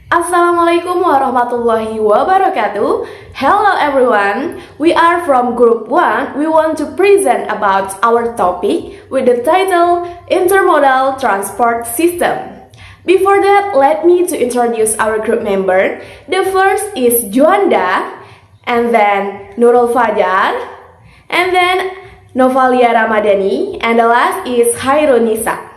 Assalamualaikum warahmatullahi wabarakatuh. Hello everyone. We are from group 1. We want to present about our topic with the title Intermodal Transport System. Before that, let me to introduce our group member. The first is Juanda, and then Nurul Fajar, and then Novalia Ramadhani, and the last is Hairunisa.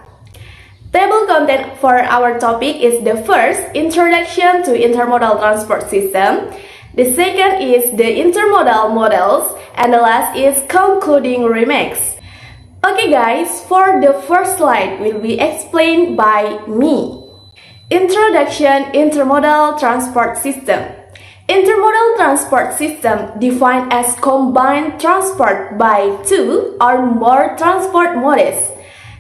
Table content for our topic is the first, Introduction to Intermodal Transport System. The second is the Intermodal Models. And the last is Concluding Remarks. Okay guys, for the first slide will be explained by me. Introduction Intermodal Transport System. Intermodal transport system defined as combined transport by two or more transport modes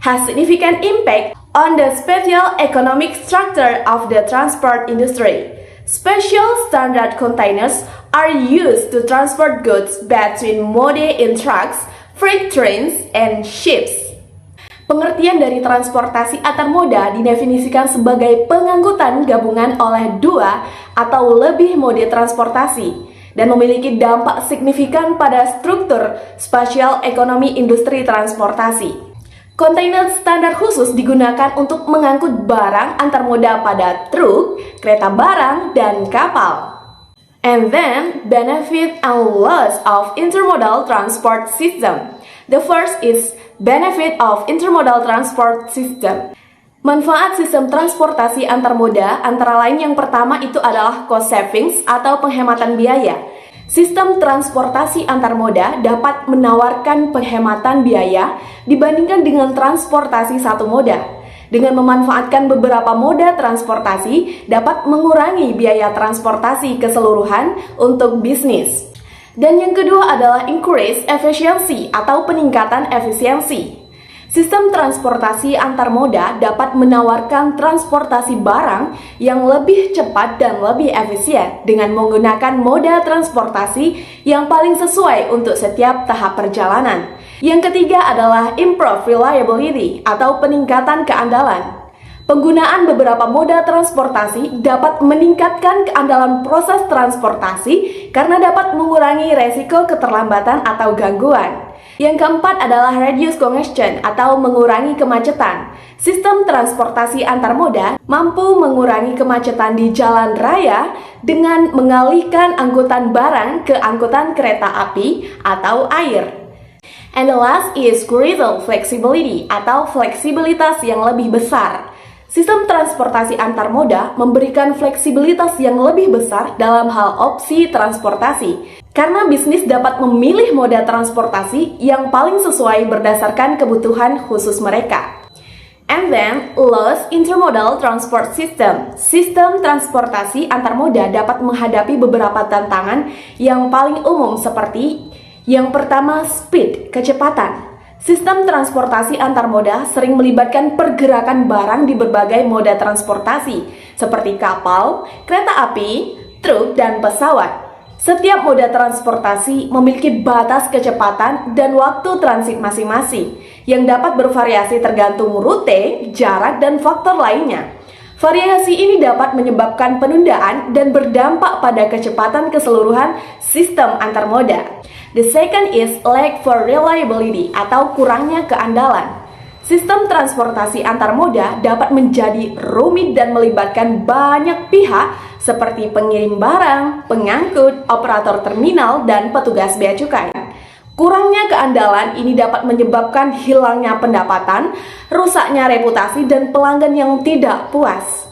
has significant impact on the spatial economic structure of the transport industry. Special standard containers are used to transport goods between mode in trucks, freight trains, and ships. Pengertian dari transportasi antar moda didefinisikan sebagai pengangkutan gabungan oleh dua atau lebih mode transportasi dan memiliki dampak signifikan pada struktur spasial ekonomi industri transportasi. Kontainer standar khusus digunakan untuk mengangkut barang antar moda pada truk, kereta barang, dan kapal. And then, benefit and loss of intermodal transport system. The first is benefit of intermodal transport system. Manfaat sistem transportasi antar moda antara lain yang pertama itu adalah cost savings atau penghematan biaya. Sistem transportasi antar moda dapat menawarkan penghematan biaya dibandingkan dengan transportasi satu moda. Dengan memanfaatkan beberapa moda transportasi dapat mengurangi biaya transportasi keseluruhan untuk bisnis. Dan yang kedua adalah increase efficiency atau peningkatan efisiensi. Sistem transportasi antar moda dapat menawarkan transportasi barang yang lebih cepat dan lebih efisien dengan menggunakan moda transportasi yang paling sesuai untuk setiap tahap perjalanan. Yang ketiga adalah improve reliability atau peningkatan keandalan. Penggunaan beberapa moda transportasi dapat meningkatkan keandalan proses transportasi karena dapat mengurangi resiko keterlambatan atau gangguan. Yang keempat adalah reduce congestion atau mengurangi kemacetan. Sistem transportasi antar moda mampu mengurangi kemacetan di jalan raya dengan mengalihkan angkutan barang ke angkutan kereta api atau air. And the last is greater flexibility atau fleksibilitas yang lebih besar. Sistem transportasi antar moda memberikan fleksibilitas yang lebih besar dalam hal opsi transportasi, karena bisnis dapat memilih moda transportasi yang paling sesuai berdasarkan kebutuhan khusus mereka. And then, loss intermodal transport system. Sistem transportasi antar moda dapat menghadapi beberapa tantangan yang paling umum seperti yang pertama, speed, kecepatan. Sistem transportasi antar moda sering melibatkan pergerakan barang di berbagai moda transportasi, seperti kapal, kereta api, truk, dan pesawat. Setiap moda transportasi memiliki batas kecepatan dan waktu transit masing-masing, yang dapat bervariasi tergantung rute, jarak, dan faktor lainnya. Variasi ini dapat menyebabkan penundaan dan berdampak pada kecepatan keseluruhan sistem antar moda. The second is lack for reliability atau kurangnya keandalan. Sistem transportasi antar moda dapat menjadi rumit dan melibatkan banyak pihak seperti pengirim barang, pengangkut, operator terminal, dan petugas bea cukai. Kurangnya keandalan ini dapat menyebabkan hilangnya pendapatan, rusaknya reputasi, dan pelanggan yang tidak puas.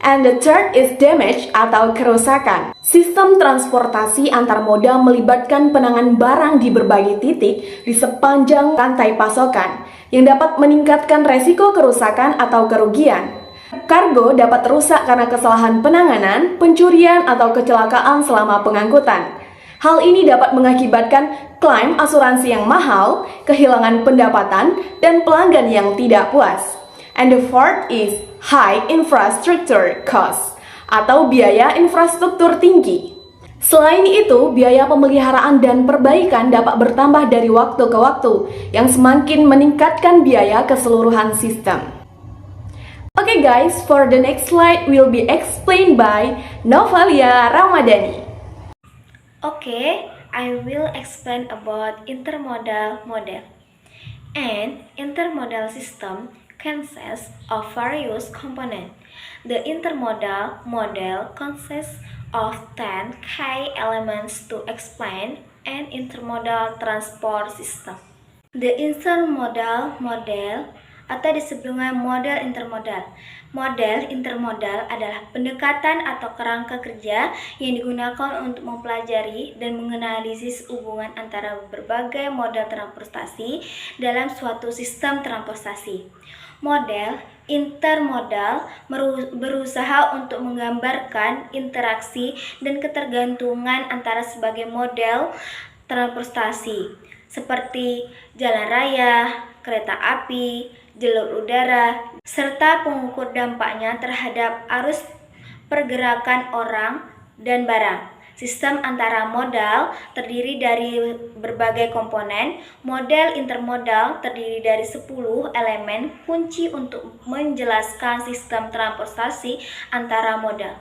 And the third is damage atau kerusakan. Sistem transportasi antar moda melibatkan penanganan barang di berbagai titik di sepanjang rantai pasokan yang dapat meningkatkan resiko kerusakan atau kerugian. Kargo dapat rusak karena kesalahan penanganan, pencurian, atau kecelakaan selama pengangkutan. Hal ini dapat mengakibatkan klaim asuransi yang mahal, kehilangan pendapatan, dan pelanggan yang tidak puas. And the fourth is high infrastructure cost atau biaya infrastruktur tinggi. Selain itu, biaya pemeliharaan dan perbaikan dapat bertambah dari waktu ke waktu yang semakin meningkatkan biaya keseluruhan sistem. Okay guys, for the next slide will be explained by Novalia Ramadhani. Okay, I will explain about intermodal model. An intermodal system consists of various components. The intermodal model consists of 10 key elements to explain an intermodal transport system. The intermodal model atau disebut dengan model intermodal. Model intermodal adalah pendekatan atau kerangka kerja yang digunakan untuk mempelajari dan menganalisis hubungan antara berbagai model transportasi dalam suatu sistem transportasi. Model intermodal berusaha untuk menggambarkan interaksi dan ketergantungan antara sebagai model transportasi seperti jalan raya, kereta api, jalur udara, serta pengukur dampaknya terhadap arus pergerakan orang dan barang. Sistem antara modal terdiri dari berbagai komponen. Model intermodal terdiri dari 10 elemen kunci untuk menjelaskan sistem transportasi antara modal.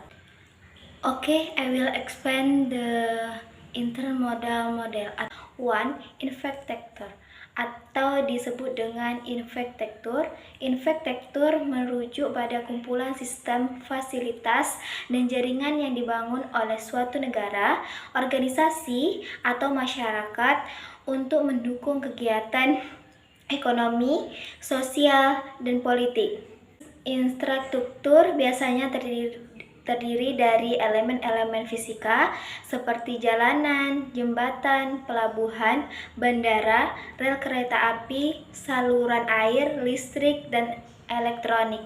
Okay, I will explain the intermodal model. 1. Infrastructure atau disebut dengan infrastruktur. Infrastruktur merujuk pada kumpulan sistem, fasilitas, dan jaringan yang dibangun oleh suatu negara, organisasi, atau masyarakat untuk mendukung kegiatan ekonomi, sosial, dan politik. Infrastruktur biasanya terdiri dari elemen-elemen fisika seperti jalanan, jembatan, pelabuhan, bandara, rel kereta api, saluran air, listrik, dan elektronik.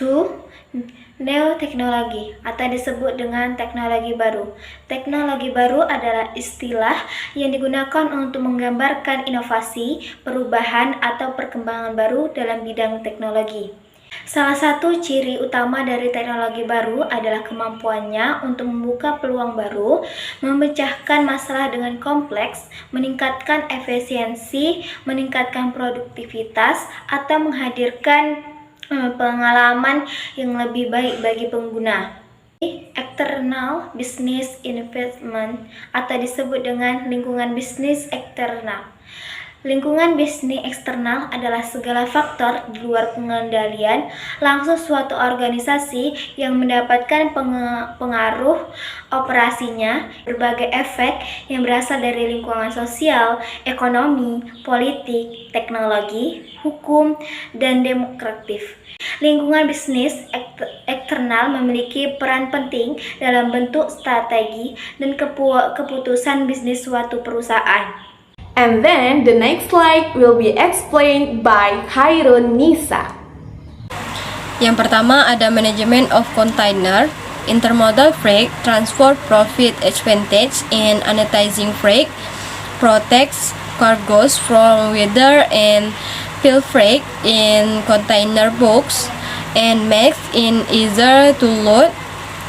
2. Neoteknologi atau disebut dengan teknologi baru. Teknologi baru adalah istilah yang digunakan untuk menggambarkan inovasi, perubahan, atau perkembangan baru dalam bidang teknologi. Salah satu ciri utama dari teknologi baru adalah kemampuannya untuk membuka peluang baru, memecahkan masalah dengan kompleks, meningkatkan efisiensi, meningkatkan produktivitas, atau menghadirkan pengalaman yang lebih baik bagi pengguna. External business investment atau disebut dengan lingkungan bisnis eksternal. Lingkungan bisnis eksternal adalah segala faktor di luar pengendalian langsung suatu organisasi yang mendapatkan pengaruh operasinya. Berbagai efek yang berasal dari lingkungan sosial, ekonomi, politik, teknologi, hukum, dan demokratif. Lingkungan bisnis eksternal memiliki peran penting dalam bentuk strategi dan keputusan bisnis suatu perusahaan. And then the next slide will be explained by Khairun Nisa. Yang pertama ada management of container, intermodal freight, transport profit advantage, and annotating freight, protects cargoes from weather and field freight in container box, and makes it easier to load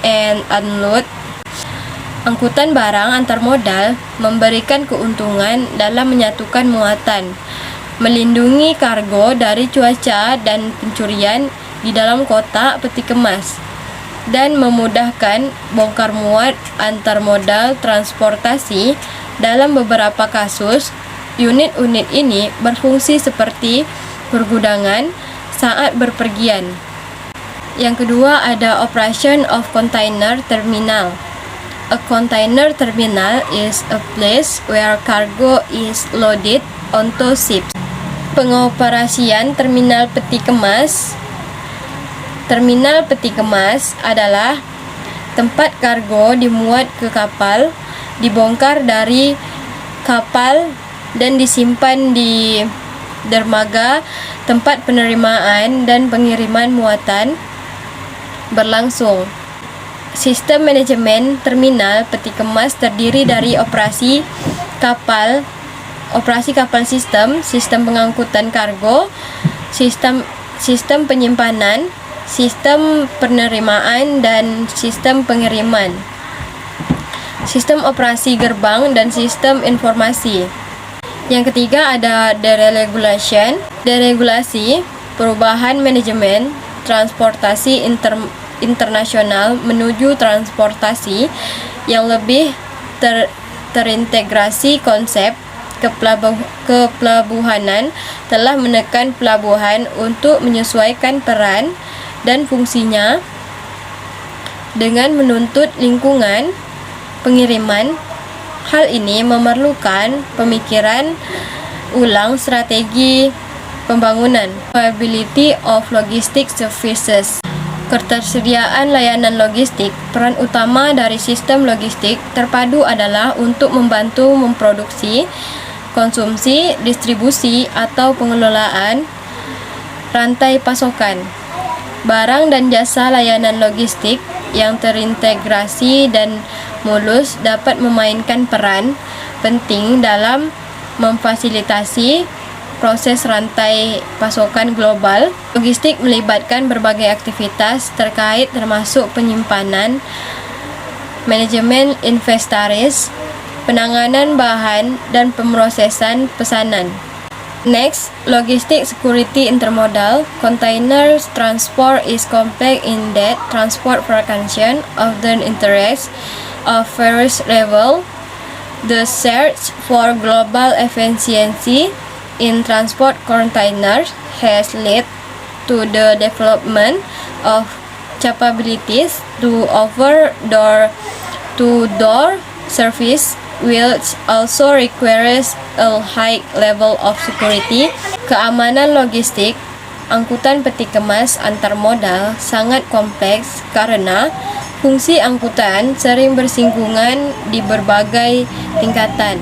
and unload. Angkutan barang antar modal memberikan keuntungan dalam menyatukan muatan, melindungi kargo dari cuaca dan pencurian di dalam kotak peti kemas, dan memudahkan bongkar muat antar modal transportasi. Dalam beberapa kasus, unit-unit ini berfungsi seperti pergudangan saat berpergian. Yang kedua ada operation of container terminal. A container terminal is a place where cargo is loaded onto ships. Pengoperasian terminal peti kemas. Terminal peti kemas adalah tempat kargo dimuat ke kapal, dibongkar dari kapal, dan disimpan di dermaga tempat penerimaan dan pengiriman muatan berlangsung. Sistem manajemen terminal peti kemas terdiri dari operasi kapal sistem, sistem pengangkutan kargo, sistem penyimpanan, sistem penerimaan, dan sistem pengiriman. Sistem operasi gerbang dan sistem informasi. Yang ketiga ada deregulation, deregulasi, perubahan manajemen, transportasi internasional menuju transportasi yang lebih terintegrasi. Konsep kepelabuhanan telah menekan pelabuhan untuk menyesuaikan peran dan fungsinya dengan menuntut lingkungan pengiriman. Hal ini memerlukan pemikiran ulang strategi pembangunan. Availability of logistic services. Ketersediaan layanan logistik. Peran utama dari sistem logistik terpadu adalah untuk membantu memproduksi, konsumsi, distribusi, atau pengelolaan rantai pasokan. Barang dan jasa layanan logistik yang terintegrasi dan mulus dapat memainkan peran penting dalam memfasilitasi proses rantai pasokan global. Logistik melibatkan berbagai aktivitas terkait termasuk penyimpanan, manajemen inventaris, penanganan bahan, dan pemrosesan pesanan. Next, logistic security intermodal. Container transport is complex in that transport function of the interest of various level. The search for global efficiency in transport containers has led to the development of capabilities to offer door-to-door service, which also requires a high level of security. Keamanan logistik angkutan peti kemas antar modal sangat kompleks karena fungsi angkutan sering bersinggungan di berbagai tingkatan.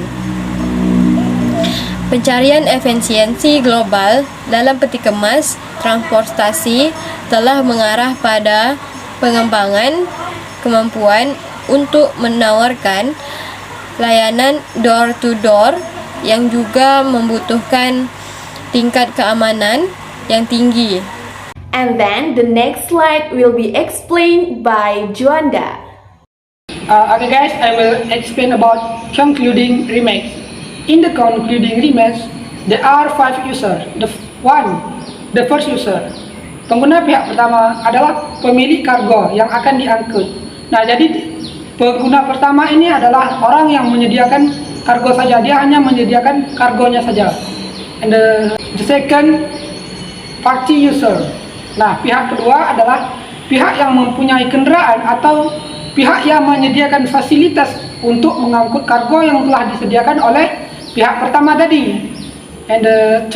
Pencarian efisiensi global dalam peti kemas transportasi telah mengarah pada pengembangan kemampuan untuk menawarkan layanan door-to-door yang juga membutuhkan tingkat keamanan yang tinggi. And then the next slide will be explained by Juanda. Okay guys, I will explain about concluding remarks. In the concluding remarks, there are 5 users. The first user. Pengguna pihak pertama adalah pemilik kargo yang akan diangkut. Nah, jadi pengguna pertama ini adalah orang yang menyediakan kargo saja. Dia hanya menyediakan kargonya saja. And the second party user. Nah, pihak kedua adalah pihak yang mempunyai kendaraan atau pihak yang menyediakan fasilitas untuk mengangkut kargo yang telah disediakan oleh pihak pertama tadi. And the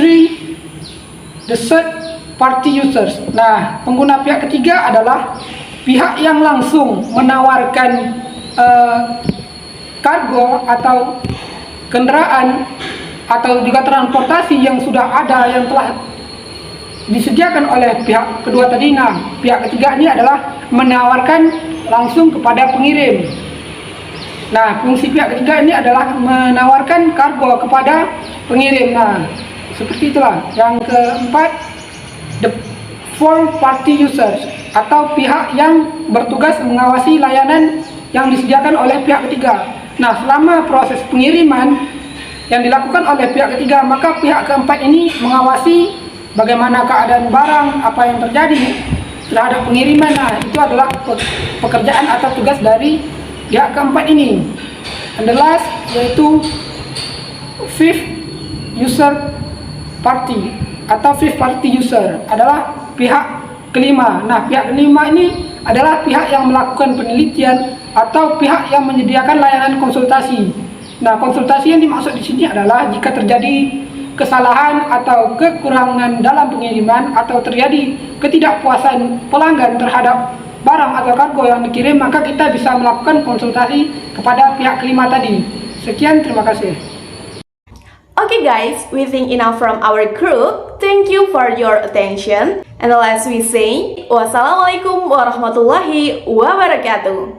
third party users. Nah, pengguna pihak ketiga adalah pihak yang langsung menawarkan kargo atau kendaraan atau juga transportasi yang sudah ada yang telah disediakan oleh pihak kedua tadi. Nah, pihak ketiga ini adalah menawarkan langsung kepada pengirim. Nah, fungsi pihak ketiga ini adalah menawarkan kargo kepada pengirim. Nah, seperti itulah. Yang keempat, the fourth party users atau pihak yang bertugas mengawasi layanan yang disediakan oleh pihak ketiga. Nah, selama proses pengiriman yang dilakukan oleh pihak ketiga, maka pihak keempat ini mengawasi bagaimana keadaan barang, apa yang terjadi terhadap pengiriman. Nah, itu adalah pekerjaan atau tugas dari pihak keempat ini. And the last, yaitu fifth user party atau fifth party user adalah pihak kelima. Nah, pihak kelima ini adalah pihak yang melakukan penelitian atau pihak yang menyediakan layanan konsultasi. Nah, konsultasi yang dimaksud di sini adalah jika terjadi kesalahan atau kekurangan dalam pengiriman atau terjadi ketidakpuasan pelanggan terhadap barang atau kargo yang dikirim, maka kita bisa melakukan konsultasi kepada pihak kelima tadi. Sekian, terima kasih. Okay guys, we think enough from our group. Thank you for your attention. And as we say, wassalamualaikum warahmatullahi wabarakatuh.